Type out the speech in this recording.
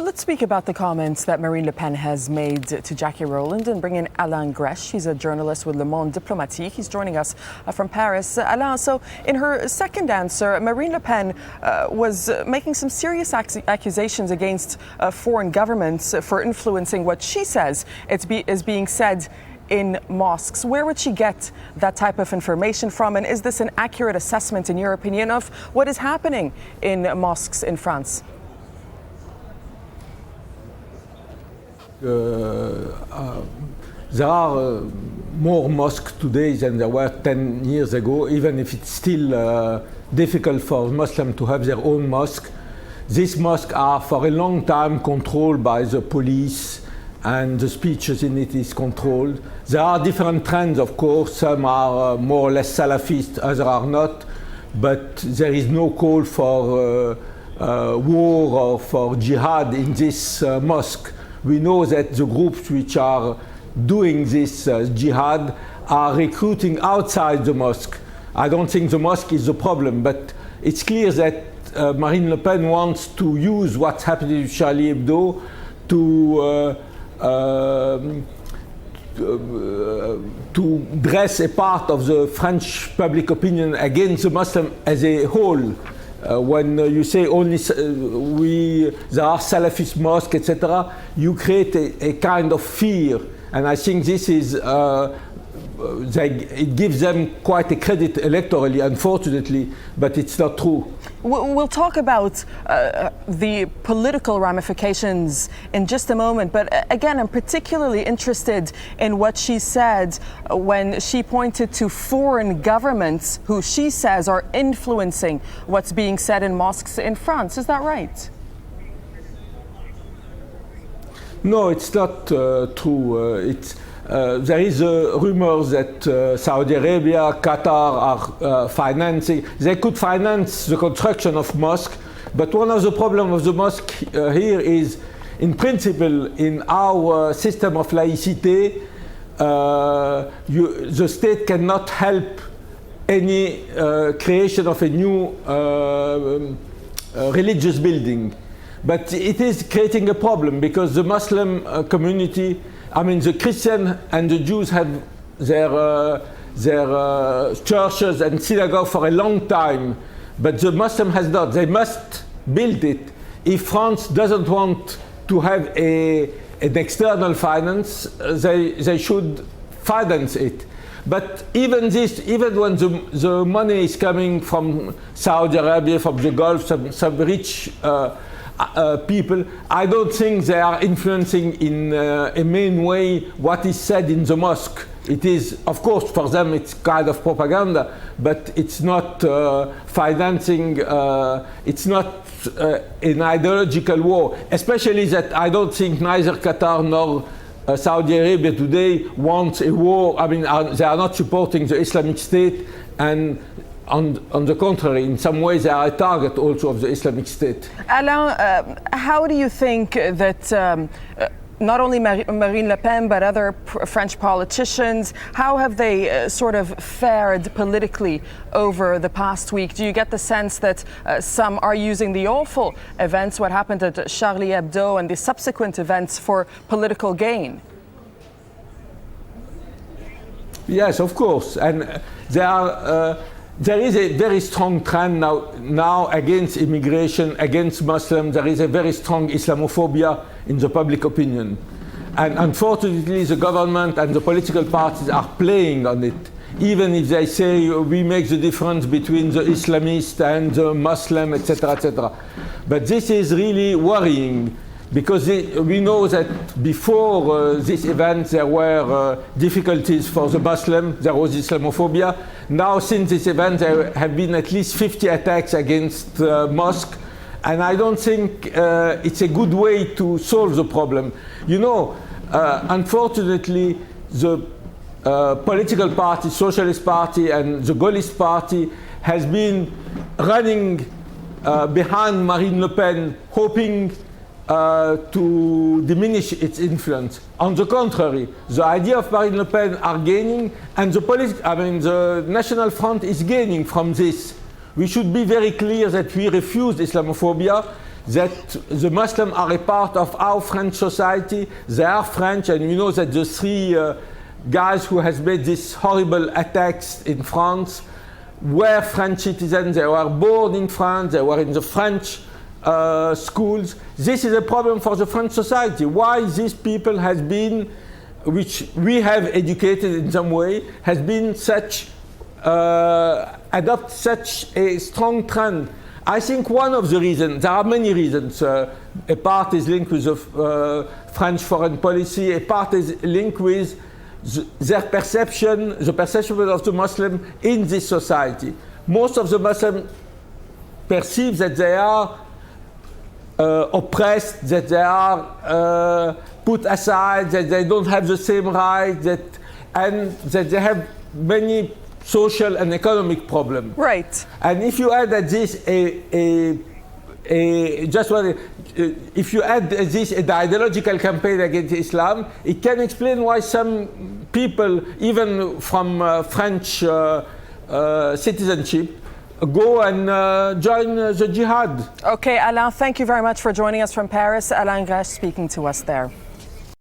Let's speak about the comments that Marine Le Pen has made to Jackie Rowland and bring in Alain Gresh. He's a journalist with Le Monde Diplomatique. He's joining us from Paris. Alain, so in her second answer, Marine Le Pen was making some serious accusations against foreign governments for influencing what she says is being said in mosques. Where would she get that type of information from? And is this an accurate assessment, in your opinion, of what is happening in mosques in France? There are more mosques today than there were 10 years ago, even if it's still difficult for Muslims to have their own mosque. These mosques are for a long time controlled by the police, and the speeches in it is controlled. There are different trends, of course. Some are more or less Salafist, others are not. But there is no call for war or for jihad in this mosque. We know that the groups which are doing this jihad are recruiting outside the mosque. I don't think the mosque is the problem, but it's clear that Marine Le Pen wants to use what's happening with Charlie Hebdo to dress a part of the French public opinion against the Muslim as a whole. When you say only there are Salafist mosques, etc., you create a kind of fear, and I think this is it gives them quite a credit electorally, unfortunately, but it's not true. We'll talk about the political ramifications in just a moment, but again, I'm particularly interested in what she said when she pointed to foreign governments who she says are influencing what's being said in mosques in France. Is that right? No, it's not true. There is a rumor that Saudi Arabia, Qatar are financing. They could finance the construction of mosques, but one of the problems of the mosque here is, in principle, in our system of laïcité, the state cannot help any creation of a new religious building. But it is creating a problem because the Muslim community, I mean, the Christian and the Jews have their churches and synagogues for a long time, but the Muslim has not. They must build it. If France doesn't want to have an external finance, they should finance it. But even when the money is coming from Saudi Arabia, from the Gulf, some rich people, I don't think they are influencing in a main way what is said in the mosque. It is, of course, for them it's kind of propaganda, but it's not financing, it's not an ideological war, especially that I don't think neither Qatar nor Saudi Arabia today wants a war. I mean, they are not supporting the Islamic State, and on the contrary, in some ways they are a target also of the Islamic State. Alain, how do you think that not only Marine Le Pen but other French politicians, how have they sort of fared politically over the past week? Do you get the sense that some are using the awful events, what happened at Charlie Hebdo and the subsequent events, for political gain? Yes, of course, and there is a very strong trend now against immigration, against Muslims. There is a very strong Islamophobia in the public opinion. And unfortunately, the government and the political parties are playing on it, even if they say we make the difference between the Islamist and the Muslim, etc., etc. But this is really worrying, because we know that before this event there were difficulties for the Muslims, there was Islamophobia. Now, since this event, there have been at least 50 attacks against mosques, and I don't think it's a good way to solve the problem. You know, unfortunately, the political party, Socialist Party and the Gaullist Party, has been running behind Marine Le Pen, hoping to diminish its influence. On the contrary, the idea of Marine Le Pen are gaining, and the National Front is gaining from this. We should be very clear that we refuse Islamophobia. that the Muslims are a part of our French society. They are French, and you know that the three guys who has made these horrible attacks in France were French citizens. They were born in France. They were in the French schools. This is a problem for the French society. Why these people has been, which we have educated in some way, has been such adopt such a strong trend. I think one of the reasons, there are many reasons. A part is linked with the French foreign policy. A part is linked with their perception, the perception of the Muslim in this society. Most of the Muslims perceive that they are oppressed, that they are put aside, that they don't have the same rights, and that they have many social and economic problems. Right. And if you add at this if you add this the ideological campaign against Islam, it can explain why some people, even from French citizenship, go and join the jihad. Okay, Alain, thank you very much for joining us from Paris. Alain Gresh speaking to us there.